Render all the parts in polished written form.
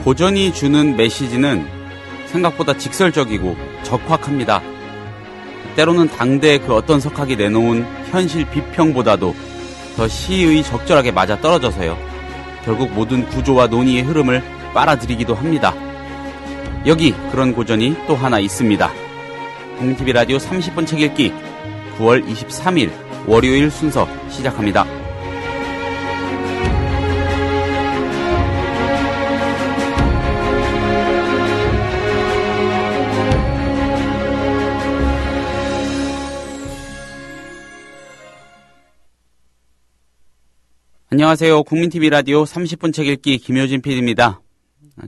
고전이 주는 메시지는 생각보다 직설적이고 적확합니다. 때로는 당대의 그 어떤 석학이 내놓은 현실 비평보다도 더 시의 적절하게 맞아떨어져서요. 결국 모든 구조와 논의의 흐름을 빨아들이기도 합니다. 여기 그런 고전이 또 하나 있습니다. 국민TV 라디오 30분 책 읽기 9월 23일 월요일 순서 시작합니다. 안녕하세요. 국민TV 라디오 30분 책 읽기 김효진 PD입니다.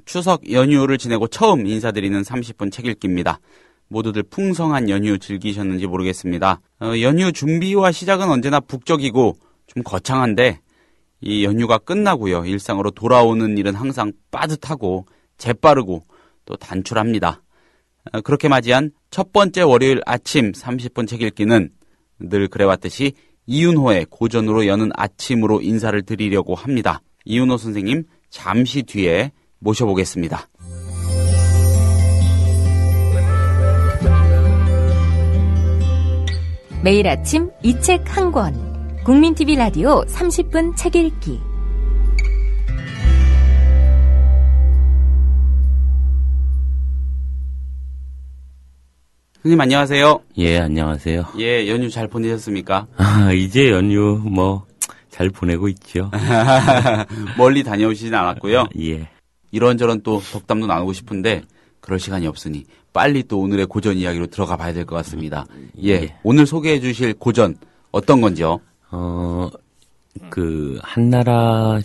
추석 연휴를 지내고 처음 인사드리는 30분 책 읽기입니다. 모두들 풍성한 연휴 즐기셨는지 모르겠습니다. 연휴 준비와 시작은 언제나 북적이고 좀 거창한데 이 연휴가 끝나고요. 일상으로 돌아오는 일은 항상 빠듯하고 재빠르고 또 단출합니다. 그렇게 맞이한 첫 번째 월요일 아침 30분 책 읽기는 늘 그래왔듯이 이윤호의 고전으로 여는 아침으로 인사를 드리려고 합니다. 이윤호 선생님 잠시 뒤에 모셔보겠습니다. 매일 아침 이 책 한 권. 국민TV 라디오 30분 책 읽기. 선생님 안녕하세요. 예, 안녕하세요. 예, 연휴 잘 보내셨습니까? 이제 연휴 잘 보내고 있죠. 멀리 다녀오시진 않았고요. 예. 이런저런 또 덕담도 나누고 싶은데 그럴 시간이 없으니 빨리 또 오늘의 고전 이야기로 들어가 봐야 될 것 같습니다. 예. 오늘 소개해 주실 고전 어떤 건지요? 한나라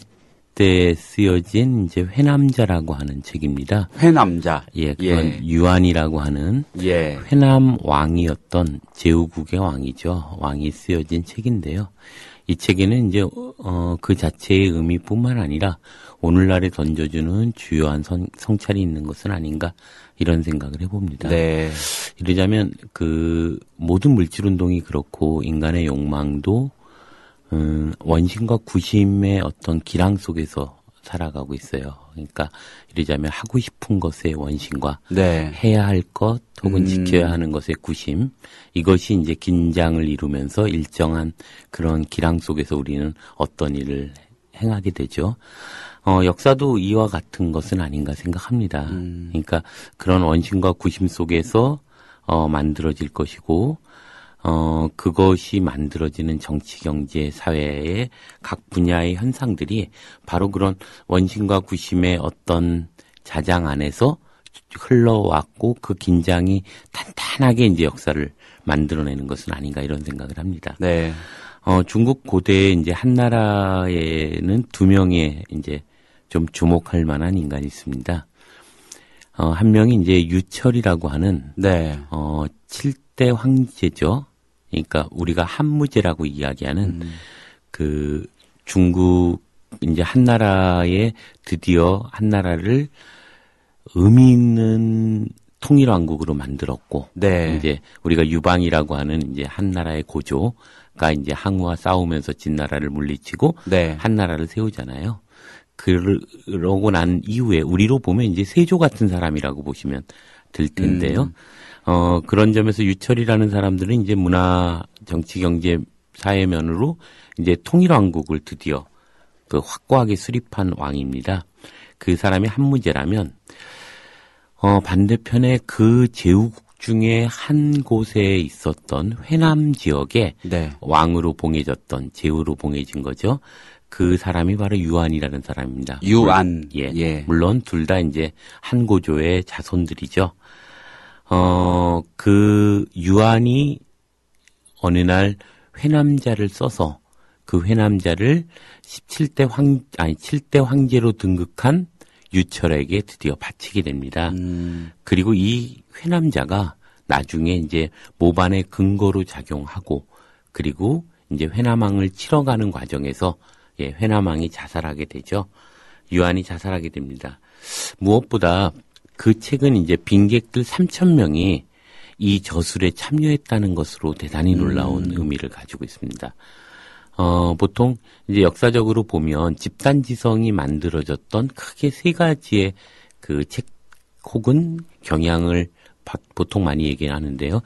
때 쓰여진 이제 회남자라고 하는 책입니다. 회남자. 예, 그건 유한이라고 하는 예. 회남 왕이었던 제후국의 왕이죠. 왕이 쓰여진 책인데요. 이 책에는 이제 그 자체의 의미뿐만 아니라 오늘날에 던져주는 주요한 성찰이 있는 것은 아닌가 이런 생각을 해봅니다. 네. 이러자면 그 모든 물질 운동이 그렇고 인간의 욕망도 원심과 구심의 어떤 기랑 속에서 살아가고 있어요. 그러니까 이러자면 하고 싶은 것의 원심과 네. 해야 할 것 혹은 지켜야 하는 것의 구심, 이것이 이제 긴장을 이루면서 일정한 그런 기랑 속에서 우리는 어떤 일을 행하게 되죠. 역사도 이와 같은 것은 아닌가 생각합니다. 그러니까 그런 원심과 구심 속에서 만들어질 것이고 그것이 만들어지는 정치, 경제, 사회의 각 분야의 현상들이 바로 그런 원심과 구심의 어떤 자장 안에서 흘러왔고 그 긴장이 탄탄하게 이제 역사를 만들어내는 것은 아닌가 이런 생각을 합니다. 네. 중국 고대에 이제 한나라에는 두 명의 이제 좀 주목할 만한 인간이 있습니다. 한 명이 이제 유철이라고 하는 네. 7대 황제죠. 그러니까 우리가 한무제라고 이야기하는 그 중국 이제 한나라에 드디어 한나라를 의미 있는 통일왕국으로 만들었고, 네. 이제 우리가 유방이라고 하는 이제 한나라의 고조가 이제 항우와 싸우면서 진나라를 물리치고 네. 한나라를 세우잖아요. 그러고 난 이후에 우리로 보면 이제 세조 같은 사람이라고 보시면 될 텐데요. 그런 점에서 유철이라는 사람들은 이제 문화, 정치, 경제, 사회면으로 이제 통일왕국을 드디어 그 확고하게 수립한 왕입니다. 그 사람이 한무제라면, 반대편에 그 제후국 중에 한 곳에 있었던 회남 지역에 네. 왕으로 봉해졌던, 제후로 봉해진 거죠. 그 사람이 바로 유한이라는 사람입니다. 유한. 예. 예. 물론 둘 다 이제 한 고조의 자손들이죠. 그 유한이 어느 날 회남자를 써서 그 회남자를 7대 황제로 등극한 유철에게 드디어 바치게 됩니다. 그리고 이 회남자가 나중에 이제 모반의 근거로 작용하고 그리고 이제 회남왕을 치러가는 과정에서 회남왕이 자살하게 되죠. 유한이 자살하게 됩니다. 무엇보다 그 책은 이제 빈객들 3,000명이 이 저술에 참여했다는 것으로 대단히 놀라운 의미를 가지고 있습니다. 보통 이제 역사적으로 보면 집단지성이 만들어졌던 크게 세 가지의 그 책 혹은 경향을 보통 많이 얘기하는데요.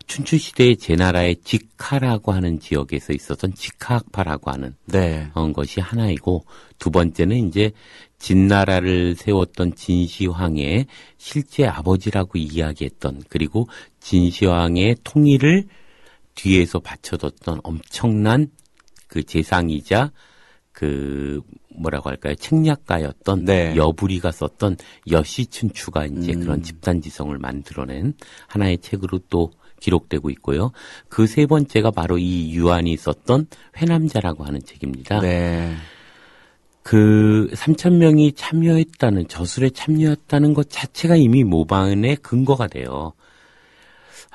춘추시대의 제나라의 직하라고 하는 지역에서 있었던 직하학파라고 하는 네. 것이 하나이고, 두 번째는 이제 진나라를 세웠던 진시황의 실제 아버지라고 이야기했던, 그리고 진시황의 통일을 뒤에서 받쳐뒀던 엄청난 그 재상이자 그 뭐라고 할까요? 책략가였던 네. 여부리가 썼던 여시춘추가 이제 그런 집단지성을 만들어낸 하나의 책으로 또 기록되고 있고요. 그 세 번째가 바로 이 유한이 썼던 회남자라고 하는 책입니다. 네. 그 3,000명이 참여했다는, 저술에 참여했다는 것 자체가 이미 모반의 근거가 돼요.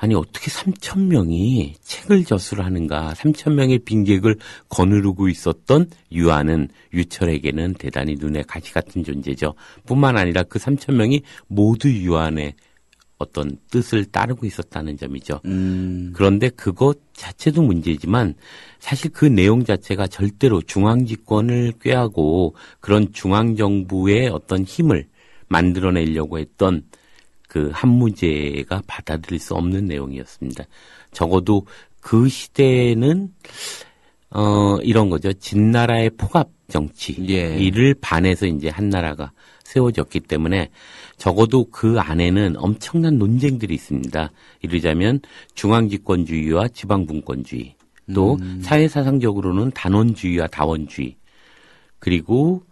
아니 어떻게 3,000명이 책을 저술하는가. 3,000명의 빈객을 거느리고 있었던 유한은 유철에게는 대단히 눈에 가시 같은 존재죠. 뿐만 아니라 그 3,000명이 모두 유한의 어떤 뜻을 따르고 있었다는 점이죠. 그런데 그것 자체도 문제지만 사실 그 내용 자체가 절대로 중앙집권을 꾀하고 그런 중앙정부의 어떤 힘을 만들어내려고 했던 그 한무제가 받아들일 수 없는 내용이었습니다. 적어도 그 시대에는 이런 거죠. 진나라의 포갑 정치 이를 반해서 이제 한나라가 세워졌기 때문에 적어도 그 안에는 엄청난 논쟁들이 있습니다. 이르자면 중앙집권주의와 지방분권주의, 또 사회사상적으로는 단원주의와 다원주의, 그리고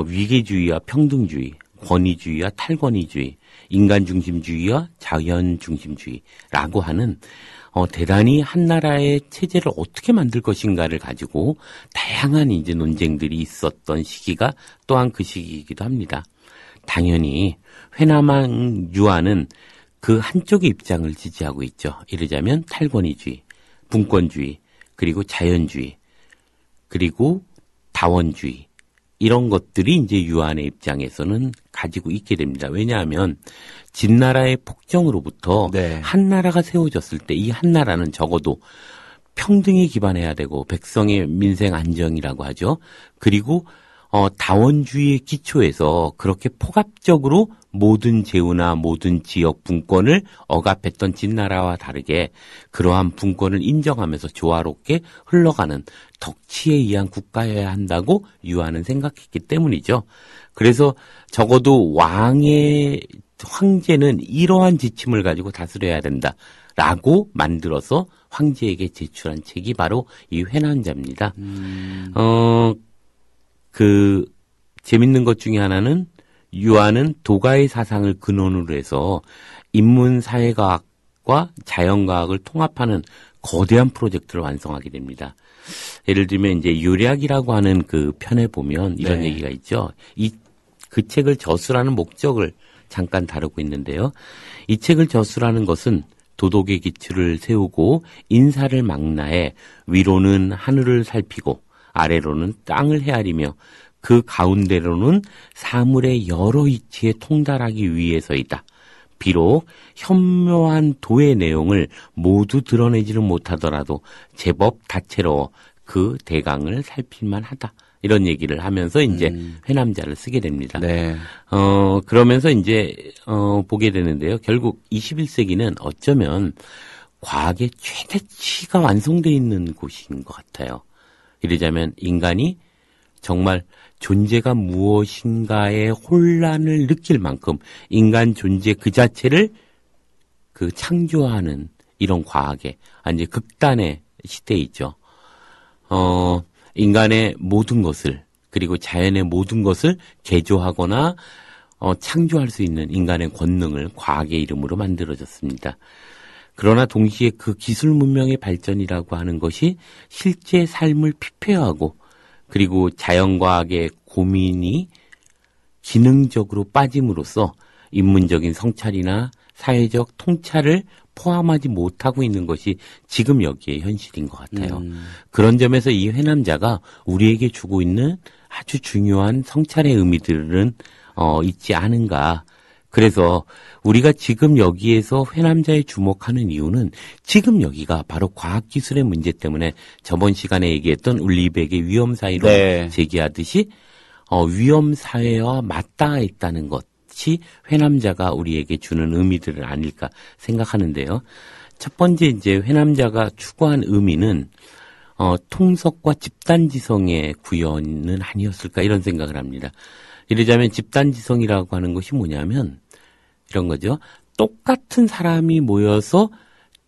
위계주의와 평등주의, 권위주의와 탈권위주의, 인간중심주의와 자연중심주의라고 하는 대단히 한나라의 체제를 어떻게 만들 것인가를 가지고 다양한 이제 논쟁들이 있었던 시기가 또한 그 시기이기도 합니다. 당연히 회남왕 유한은 그 한쪽의 입장을 지지하고 있죠. 이르자면 탈권위주의, 분권주의, 그리고 자연주의, 그리고 다원주의, 이런 것들이 이제 유한의 입장에서는 가지고 있게 됩니다. 왜냐하면 진나라의 폭정으로부터 한나라가 세워졌을 때 이 한나라는 적어도 평등에 기반해야 되고 백성의 민생 안정이라고 하죠. 그리고 다원주의의 기초에서 그렇게 포괄적으로 모든 제후나 모든 지역 분권을 억압했던 진나라와 다르게 그러한 분권을 인정하면서 조화롭게 흘러가는 덕치에 의한 국가여야 한다고 유한은 생각했기 때문이죠. 그래서 적어도 황제는 이러한 지침을 가지고 다스려야 된다라고 만들어서 황제에게 제출한 책이 바로 이 회남자입니다. 재밌는 것 중에 하나는 유한은 도가의 사상을 근원으로 해서 인문사회과학과 자연과학을 통합하는 거대한 프로젝트를 완성하게 됩니다. 예를 들면 이제 요략이라고 하는 그 편에 보면 이런 얘기가 있죠. 그 책을 저술하는 목적을 잠깐 다루고 있는데요. 이 책을 저술하는 것은 도덕의 기초를 세우고 인사를 망라해 위로는 하늘을 살피고 아래로는 땅을 헤아리며 그 가운데로는 사물의 여러 이치에 통달하기 위해서이다. 비록 현묘한 도의 내용을 모두 드러내지는 못하더라도 제법 다채로워 그 대강을 살필만 하다. 이런 얘기를 하면서 이제 회남자를 쓰게 됩니다. 네. 그러면서 이제 보게 되는데요. 결국 21세기는 어쩌면 과학의 최대치가 완성되어 있는 곳인 것 같아요. 이러자면 인간이 정말 존재가 무엇인가의 혼란을 느낄 만큼 인간 존재 그 자체를 그 창조하는 이런 과학의 완전 극단의 시대에 있죠. 인간의 모든 것을 그리고 자연의 모든 것을 개조하거나 창조할 수 있는 인간의 권능을 과학의 이름으로 만들어졌습니다. 그러나 동시에 그 기술 문명의 발전이라고 하는 것이 실제 삶을 피폐하고 그리고 자연과학의 고민이 기능적으로 빠짐으로써 인문적인 성찰이나 사회적 통찰을 포함하지 못하고 있는 것이 지금 여기에 현실인 것 같아요. 그런 점에서 이 회남자가 우리에게 주고 있는 아주 중요한 성찰의 의미들은 있지 않은가. 그래서 우리가 지금 여기에서 회남자에 주목하는 이유는 지금 여기가 바로 과학기술의 문제 때문에 저번 시간에 얘기했던 울리백의 위험사회로 제기하듯이 위험사회와 맞닿아 있다는 것 것이 회남자가 우리에게 주는 의미들은 아닐까 생각하는데요. 첫 번째 이제 회남자가 추구한 의미는 통속과 집단지성의 구현은 아니었을까 이런 생각을 합니다. 이러자면 집단지성이라고 하는 것이 뭐냐면 이런 거죠. 똑같은 사람이 모여서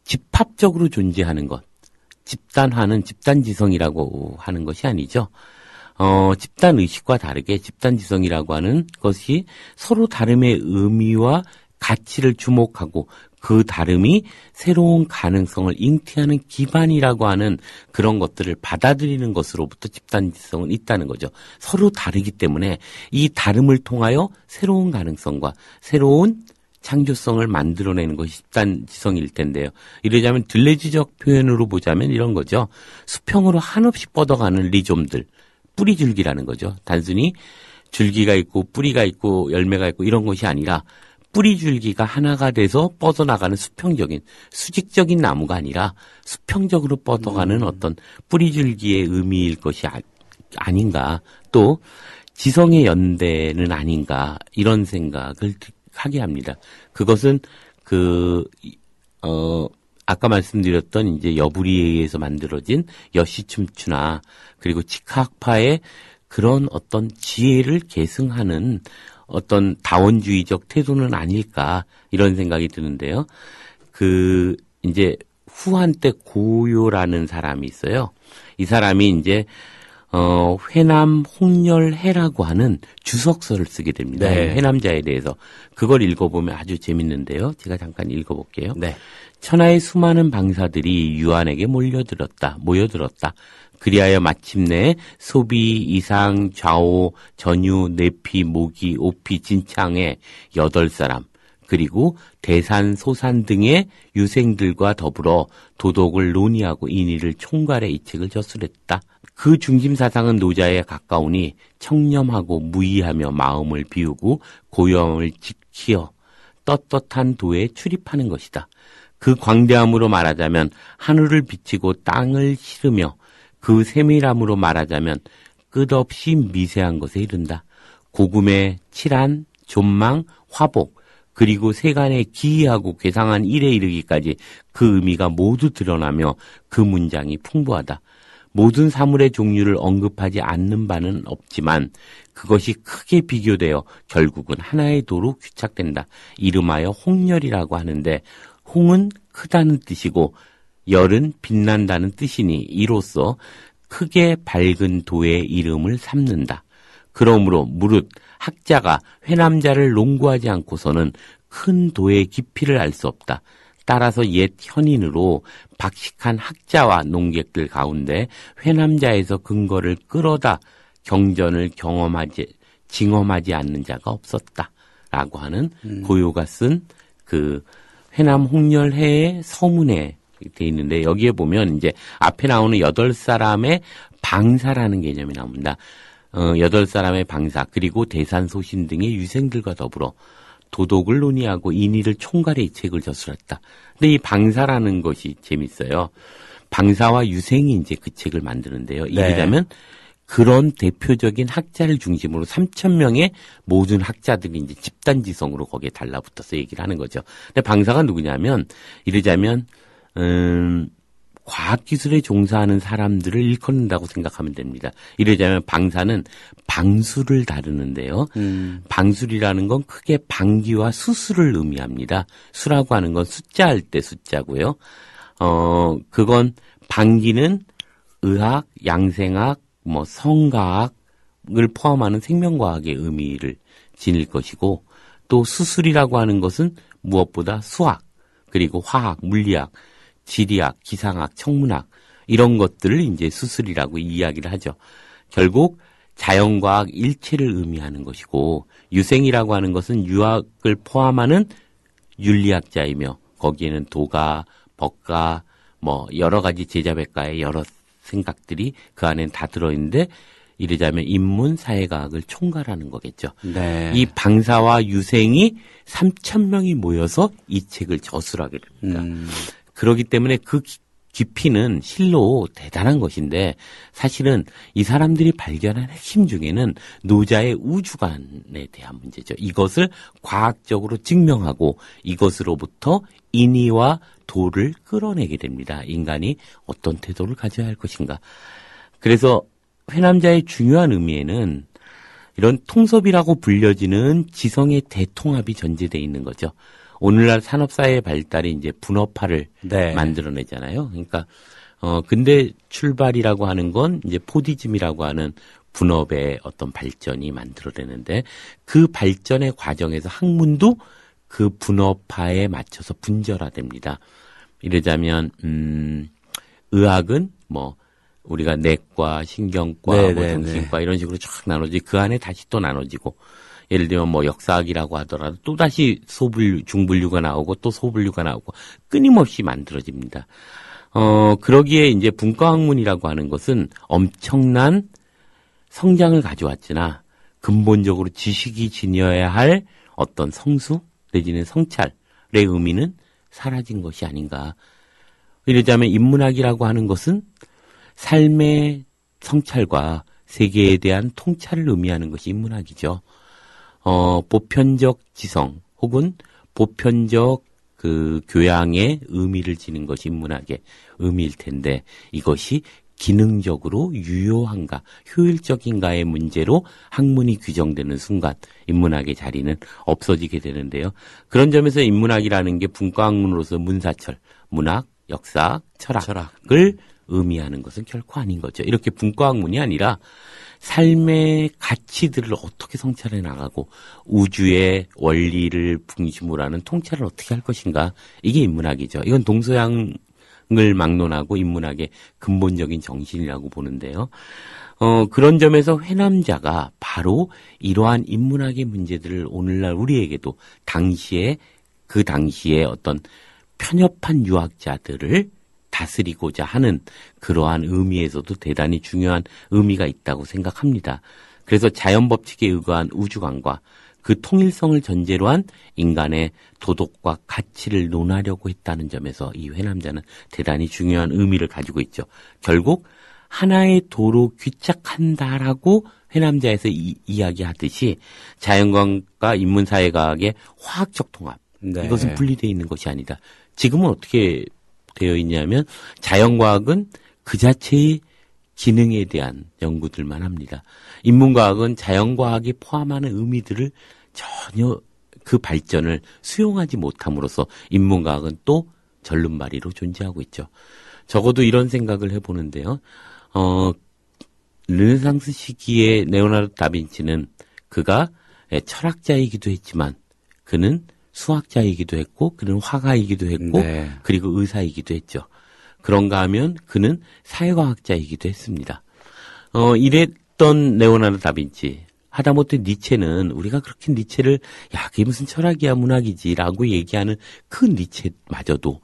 집합적으로 존재하는 것. 집단화는 집단지성이라고 하는 것이 아니죠. 집단의식과 다르게 집단지성이라고 하는 것이 서로 다름의 의미와 가치를 주목하고 그 다름이 새로운 가능성을 잉태하는 기반이라고 하는 그런 것들을 받아들이는 것으로부터 집단지성은 있다는 거죠. 서로 다르기 때문에 이 다름을 통하여 새로운 가능성과 새로운 창조성을 만들어내는 것이 집단지성일 텐데요. 이러자면 들레지적 표현으로 보자면 이런 거죠. 수평으로 한없이 뻗어가는 리좀들, 뿌리줄기라는 거죠. 단순히 줄기가 있고 뿌리가 있고 열매가 있고 이런 것이 아니라 뿌리줄기가 하나가 돼서 뻗어나가는 수평적인, 수직적인 나무가 아니라 수평적으로 뻗어가는 어떤 뿌리줄기의 의미일 것이 아닌가. 또 지성의 연대는 아닌가. 이런 생각을 하게 합니다. 그것은 아까 말씀드렸던 이제 여부리에 의해서 만들어진 여시춤추나 그리고 직학파의 그런 어떤 지혜를 계승하는 어떤 다원주의적 태도는 아닐까 이런 생각이 드는데요. 이제 후한 때 고요라는 사람이 있어요. 이 사람이 이제 회남 홍열해라고 하는 주석서를 쓰게 됩니다. 네. 회남자에 대해서. 그걸 읽어보면 아주 재밌는데요. 제가 잠깐 읽어볼게요. 네. 천하의 수많은 방사들이 유한에게 모여들었다. 그리하여 마침내 소비, 이상, 좌오, 전유, 내피, 모기, 오피, 진창의 8사람 그리고 대산, 소산 등의 유생들과 더불어 도덕을 논의하고 인의를 총괄해 이 책을 저술했다. 그 중심사상은 노자에 가까우니 청렴하고 무의하며 마음을 비우고 고염을 지키어 떳떳한 도에 출입하는 것이다. 그 광대함으로 말하자면 하늘을 비치고 땅을 실으며 그 세밀함으로 말하자면 끝없이 미세한 것에 이른다. 고금의 칠한, 존망, 화복 그리고 세간의 기이하고 괴상한 일에 이르기까지 그 의미가 모두 드러나며 그 문장이 풍부하다. 모든 사물의 종류를 언급하지 않는 바는 없지만 그것이 크게 비교되어 결국은 하나의 도로 귀착된다. 이름하여 홍열이라고 하는데 홍은 크다는 뜻이고 열은 빛난다는 뜻이니 이로써 크게 밝은 도의 이름을 삼는다. 그러므로 무릇 학자가 회남자를 농구하지 않고서는 큰 도의 깊이를 알 수 없다. 따라서 옛 현인으로 박식한 학자와 농객들 가운데 회남자에서 근거를 끌어다 경전을 징험하지 않는 자가 없었다. 라고 하는 고요가 쓴 그 회남 홍열해의 서문에 돼 있는데 여기에 보면 이제 앞에 나오는 8사람의 방사라는 개념이 나옵니다. 8사람의 방사 그리고 대산 소신 등의 유생들과 더불어 도덕을 논의하고 인의를 총괄해 이 책을 저술했다. 근데 이 방사라는 것이 재밌어요. 방사와 유생이 이제 그 책을 만드는데요. 이러자면 그런 대표적인 학자를 중심으로 3,000명의 모든 학자들이 이제 집단지성으로 거기에 달라붙어서 얘기를 하는 거죠. 근데 방사가 누구냐면 이러자면 과학기술에 종사하는 사람들을 일컫는다고 생각하면 됩니다. 이러자면 방사는 방수를 다루는데요. 방술이라는 건 크게 방기와 수수를 의미합니다. 수라고 하는 건 숫자할 때 숫자고요. 그건 방기는 의학, 양생학, 성과학을 포함하는 생명과학의 의미를 지닐 것이고 또 수술이라고 하는 것은 무엇보다 수학, 그리고 화학, 물리학, 지리학, 기상학, 천문학 이런 것들을 이제 수술이라고 이야기를 하죠. 결국 자연과학 일체를 의미하는 것이고 유생이라고 하는 것은 유학을 포함하는 윤리학자이며 거기에는 도가, 법가, 여러 가지 제자백가의 여러 생각들이 그 안엔 다 들어있는데 이르자면 인문, 사회과학을 총괄하는 거겠죠. 네. 이 방사와 유생이 3,000명이 모여서 이 책을 저술하게 됩니다. 그렇기 때문에 그 깊이는 실로 대단한 것인데 사실은 이 사람들이 발견한 핵심 중에는 노자의 우주관에 대한 문제죠. 이것을 과학적으로 증명하고 이것으로부터 인의와 도를 끌어내게 됩니다. 인간이 어떤 태도를 가져야 할 것인가. 그래서 회남자의 중요한 의미에는 이런 통섭이라고 불려지는 지성의 대통합이 전제되어 있는 거죠. 오늘날 산업사회의 발달이 이제 분업화를 만들어내잖아요. 그러니까, 근데 출발이라고 하는 건 이제 포디즘이라고 하는 분업의 어떤 발전이 만들어내는데 그 발전의 과정에서 학문도 그 분업화에 맞춰서 분절화됩니다. 이러자면, 의학은 뭐, 우리가 내과, 신경과, 뭐 정신과 이런 식으로 쫙 나눠지고 그 안에 다시 또 나눠지고 예를 들면 뭐 역사학이라고 하더라도 또 다시 중분류가 나오고 또 소분류가 나오고 끊임없이 만들어집니다. 그러기에 이제 분과학문이라고 하는 것은 엄청난 성장을 가져왔으나 근본적으로 지식이 지녀야 할 어떤 성수 내지는 성찰의 의미는 사라진 것이 아닌가. 이러자면 인문학이라고 하는 것은 삶의 성찰과 세계에 대한 통찰을 의미하는 것이 인문학이죠. 보편적 지성 혹은 보편적 그 교양의 의미를 지닌 것이 인문학의 의미일 텐데 이것이 기능적으로 유효한가, 효율적인가의 문제로 학문이 규정되는 순간 인문학의 자리는 없어지게 되는데요. 그런 점에서 인문학이라는 게 분과학문으로서 문사철, 문학, 역사, 철학을 의미하는 것은 결코 아닌 거죠. 이렇게 분과학문이 아니라 삶의 가치들을 어떻게 성찰해 나가고 우주의 원리를 중심으로 하는 통찰을 어떻게 할 것인가. 이게 인문학이죠. 이건 동서양을 막론하고 인문학의 근본적인 정신이라고 보는데요. 그런 점에서 회남자가 바로 이러한 인문학의 문제들을 오늘날 우리에게도 그 당시에 어떤 편협한 유학자들을 다스리고자 하는 그러한 의미에서도 대단히 중요한 의미가 있다고 생각합니다. 그래서 자연법칙에 의거한 우주관과 그 통일성을 전제로 한 인간의 도덕과 가치를 논하려고 했다는 점에서 이 회남자는 대단히 중요한 의미를 가지고 있죠. 결국 하나의 도로 귀착한다라고 회남자에서 이야기하듯이 자연과학과 인문사회과학의 화학적 통합, 이것은 분리되어 있는 것이 아니다. 지금은 어떻게 되어 있냐면 자연과학은 그 자체의 기능에 대한 연구들만 합니다. 인문과학은 자연과학이 포함하는 의미들을 전혀 그 발전을 수용하지 못함으로써 인문과학은 또 절름발이로 존재하고 있죠. 적어도 이런 생각을 해보는데요. 르네상스 시기의 레오나르도 다빈치는 그가 철학자이기도 했지만 그는 수학자이기도 했고 그는 화가이기도 했고 그리고 의사이기도 했죠. 그런가 하면 그는 사회과학자이기도 했습니다. 이랬던 레오나르도 다빈치. 하다못해 니체는 우리가 그렇게 니체를 그게 무슨 철학이야 문학이지라고 얘기하는 그 니체마저도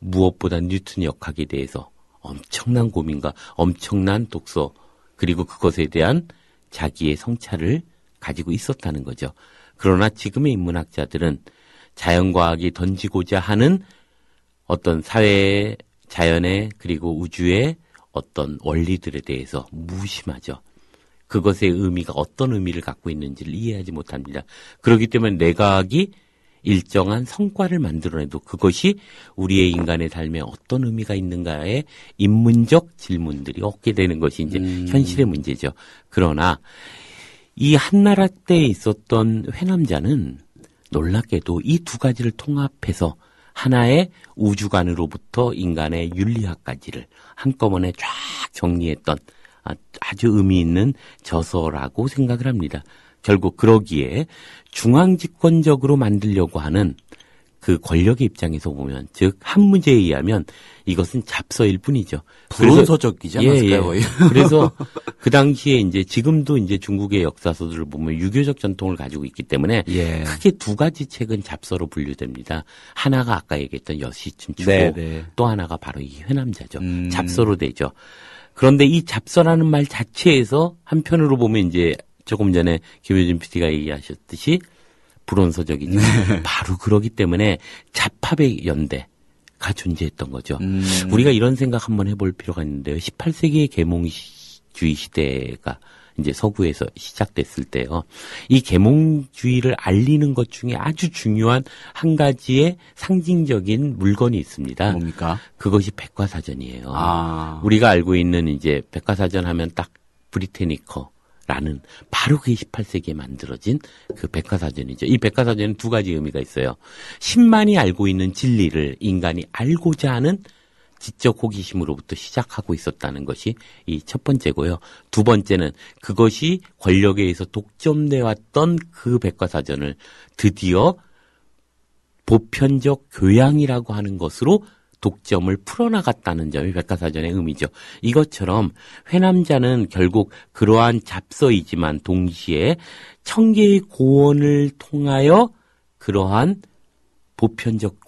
무엇보다 뉴턴 역학에 대해서 엄청난 고민과 엄청난 독서 그리고 그것에 대한 자기의 성찰을 가지고 있었다는 거죠. 그러나 지금의 인문학자들은 자연과학이 던지고자 하는 어떤 사회의, 자연의 그리고 우주의 어떤 원리들에 대해서 무심하죠. 그것의 의미가 어떤 의미를 갖고 있는지를 이해하지 못합니다. 그렇기 때문에 내과학이 일정한 성과를 만들어내도 그것이 우리의 인간의 삶에 어떤 의미가 있는가에 인문적 질문들이 없게 되는 것이 이제 현실의 문제죠. 그러나 이 한나라 때에 있었던 회남자는 놀랍게도 이 두 가지를 통합해서 하나의 우주관으로부터 인간의 윤리학까지를 한꺼번에 쫙 정리했던 아주 의미 있는 저서라고 생각을 합니다. 결국 그러기에 중앙집권적으로 만들려고 하는 그 권력의 입장에서 보면, 즉 한 문제에 의하면 이것은 잡서일 뿐이죠. 불온서적이지 않았을까요? 거의. 그래서 그 당시에 이제 지금도 이제 중국의 역사서들을 보면 유교적 전통을 가지고 있기 때문에 크게 두 가지 책은 잡서로 분류됩니다. 하나가 아까 얘기했던 여시춘추고 또 하나가 바로 이 회남자죠. 잡서로 되죠. 그런데 이 잡서라는 말 자체에서 한편으로 보면 이제 조금 전에 김효진 PD가 얘기하셨듯이 불온서적이죠. 바로 그러기 때문에 잡합의 연대, 존재했던 거죠. 우리가 이런 생각 한번 해볼 필요가 있는데요. 18세기의 계몽주의 시대가 이제 서구에서 시작됐을 때요. 이 계몽주의를 알리는 것 중에 아주 중요한 한 가지의 상징적인 물건이 있습니다. 뭡니까? 그것이 백과사전이에요. 우리가 알고 있는 이제 백과사전 하면 딱 브리테니커라는 바로 그게 18세기에 만들어진 그 백과사전이죠. 이 백과사전은 두 가지 의미가 있어요. 10만이 알고 있는 진리를 인간이 알고자 하는 지적 호기심으로부터 시작하고 있었다는 것이 이 첫 번째고요. 두 번째는 그것이 권력에 의해서 독점돼 왔던 그 백과사전을 드디어 보편적 교양이라고 하는 것으로 독점을 풀어나갔다는 점이 백과사전의 의미죠. 이것처럼 회남자는 결국 그러한 잡서이지만 동시에 청계의 고언을 통하여 그러한 보편적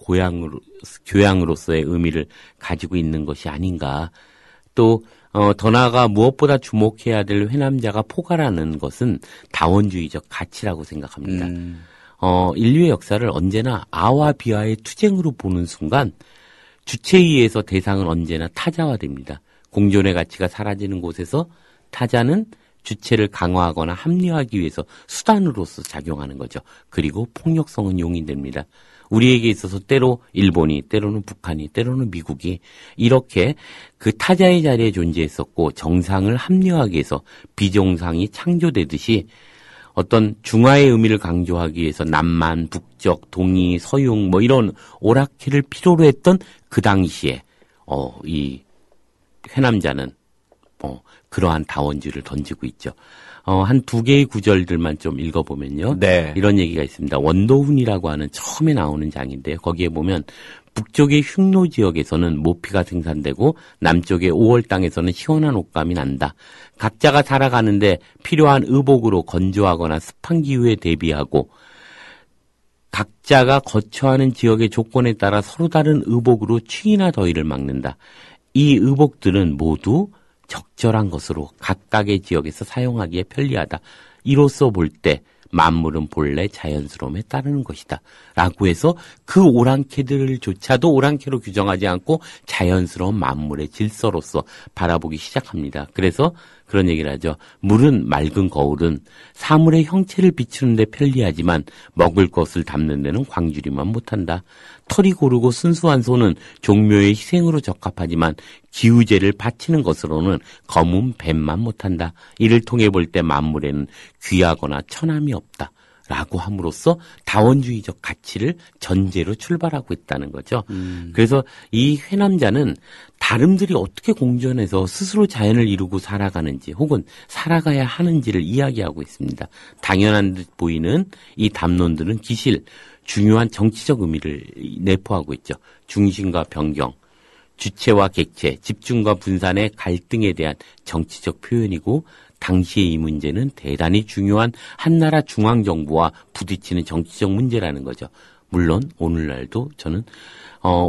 교양으로서의 의미를 가지고 있는 것이 아닌가. 또 더 나아가 무엇보다 주목해야 될 회남자가 포괄하는 것은 다원주의적 가치라고 생각합니다. 인류의 역사를 언제나 아와 비와의 투쟁으로 보는 순간 주체에 의해서 대상은 언제나 타자화됩니다. 공존의 가치가 사라지는 곳에서 타자는 주체를 강화하거나 합리화하기 위해서 수단으로서 작용하는 거죠. 그리고 폭력성은 용인됩니다. 우리에게 있어서 때로 일본이, 때로는 북한이, 때로는 미국이 이렇게 그 타자의 자리에 존재했었고 정상을 합리화하기 위해서 비정상이 창조되듯이 어떤 중화의 의미를 강조하기 위해서 남만, 북적, 동이, 서융 뭐 이런 오락회를 필요로 했던 그 당시에 이 회남자는 그러한 다원주의를 던지고 있죠. 한 두 개의 구절들만 좀 읽어보면요. 네. 이런 얘기가 있습니다. 원도훈이라고 하는 처음에 나오는 장인데요. 거기에 보면 북쪽의 흉노 지역에서는 모피가 생산되고 남쪽의 5월 땅에서는 시원한 옷감이 난다. 각자가 살아가는데 필요한 의복으로 건조하거나 습한 기후에 대비하고 각자가 거처하는 지역의 조건에 따라 서로 다른 의복으로 추위나 더위를 막는다. 이 의복들은 모두 적절한 것으로 각각의 지역에서 사용하기에 편리하다. 이로써 볼 때 만물은 본래 자연스러움에 따르는 것이다. 라고 해서 그 오랑캐들조차도 오랑캐로 규정하지 않고 자연스러운 만물의 질서로서 바라보기 시작합니다. 그래서 그런 얘기를 하죠. 물은 맑은 거울은 사물의 형체를 비추는 데 편리하지만 먹을 것을 담는 데는 광주리만 못한다. 털이 고르고 순수한 소는 종묘의 희생으로 적합하지만 기우제를 바치는 것으로는 검은 뱀만 못한다. 이를 통해 볼 때 만물에는 귀하거나 천함이 없다. 라고 함으로써 다원주의적 가치를 전제로 출발하고 있다는 거죠. 그래서 이 회남자는 다름들이 어떻게 공존해서 스스로 자연을 이루고 살아가는지 혹은 살아가야 하는지를 이야기하고 있습니다. 당연한 듯 보이는 이 담론들은 기실, 중요한 정치적 의미를 내포하고 있죠. 중심과 변경, 주체와 객체, 집중과 분산의 갈등에 대한 정치적 표현이고 당시의 이 문제는 대단히 중요한 한나라 중앙정부와 부딪히는 정치적 문제라는 거죠. 물론 오늘날도 저는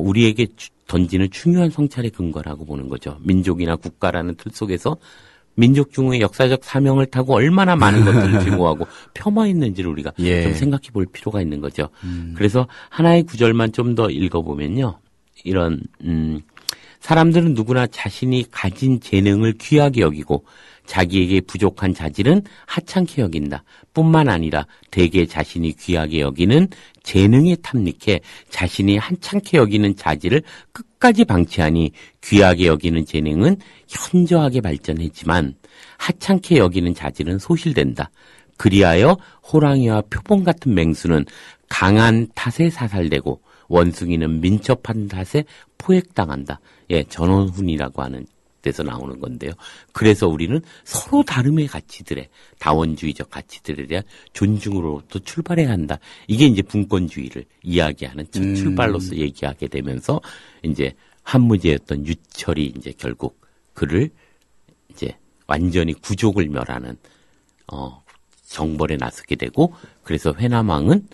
우리에게 던지는 중요한 성찰의 근거라고 보는 거죠. 민족이나 국가라는 틀 속에서 민족 중의 역사적 사명을 타고 얼마나 많은 것들을 증오하고 폄하했는지를 우리가 좀 생각해 볼 필요가 있는 거죠. 그래서 하나의 구절만 좀 더 읽어보면요. 이런 사람들은 누구나 자신이 가진 재능을 귀하게 여기고 자기에게 부족한 자질은 하찮게 여긴다. 뿐만 아니라 대개 자신이 귀하게 여기는 재능에 탐닉해 자신이 하찮게 여기는 자질을 끝까지 방치하니 귀하게 여기는 재능은 현저하게 발전했지만 하찮게 여기는 자질은 소실된다. 그리하여 호랑이와 표범 같은 맹수는 강한 탓에 사살되고 원숭이는 민첩한 탓에 포획당한다. 전원훈이라고 하는 데서 나오는 건데요. 그래서 우리는 서로 다름의 가치들에 다원주의적 가치들에 대한 존중으로부터 출발해야 한다. 이게 이제 분권주의를 이야기하는 첫 출발로서 얘기하게 되면서 이제 한무제였던 유철이 이제 결국 그를 이제 완전히 구족을 멸하는 정벌에 나서게 되고 그래서 회남왕은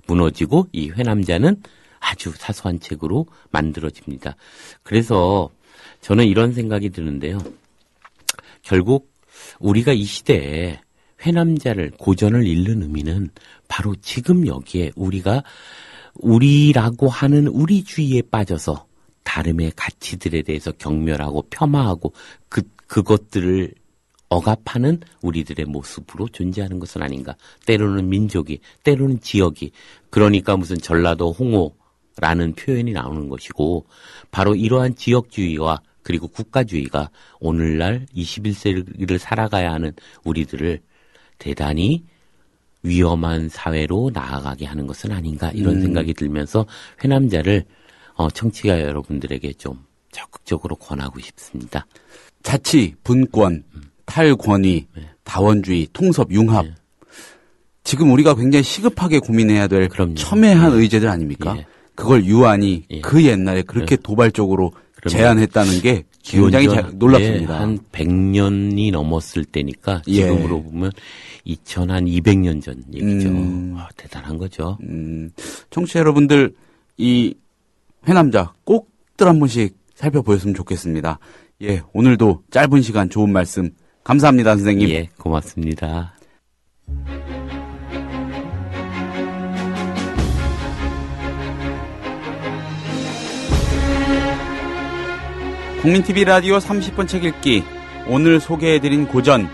무너지고 이 회남자는 아주 사소한 책으로 만들어집니다. 그래서 저는 이런 생각이 드는데요. 결국 우리가 이 시대에 회남자를 고전을 읽는 의미는 바로 지금 여기에 우리가 우리라고 하는 우리주의에 빠져서 다름의 가치들에 대해서 경멸하고 폄하하고 그것들을 억압하는 우리들의 모습으로 존재하는 것은 아닌가. 때로는 민족이, 때로는 지역이, 그러니까 무슨 전라도 홍호라는 표현이 나오는 것이고, 바로 이러한 지역주의와 그리고 국가주의가 오늘날 21세기를 살아가야 하는 우리들을 대단히 위험한 사회로 나아가게 하는 것은 아닌가, 이런 생각이 들면서 회남자를 청취자 여러분들에게 좀 적극적으로 권하고 싶습니다. 자치, 분권, 탈권위, 다원주의, 통섭, 융합. 지금 우리가 굉장히 시급하게 고민해야 될 첨예한 의제들 아닙니까? 그걸 유한이 그 옛날에 그렇게 도발적으로 제안했다는 게 굉장히 놀랍습니다. 한 100년이 넘었을 때니까 지금으로 보면 2200년 전 얘기죠. 대단한 거죠. 청취자 여러분들, 이 회남자 꼭들 한 번씩 살펴보셨으면 좋겠습니다. 예, 오늘도 짧은 시간 좋은 말씀 감사합니다, 선생님. 예, 고맙습니다. 국민TV 라디오 30분 책 읽기, 오늘 소개해드린 고전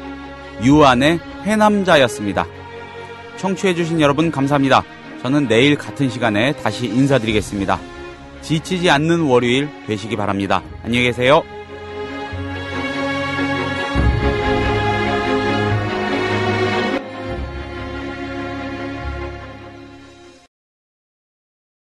유한의 회남자였습니다. 청취해주신 여러분 감사합니다. 저는 내일 같은 시간에 다시 인사드리겠습니다. 지치지 않는 월요일 되시기 바랍니다. 안녕히 계세요.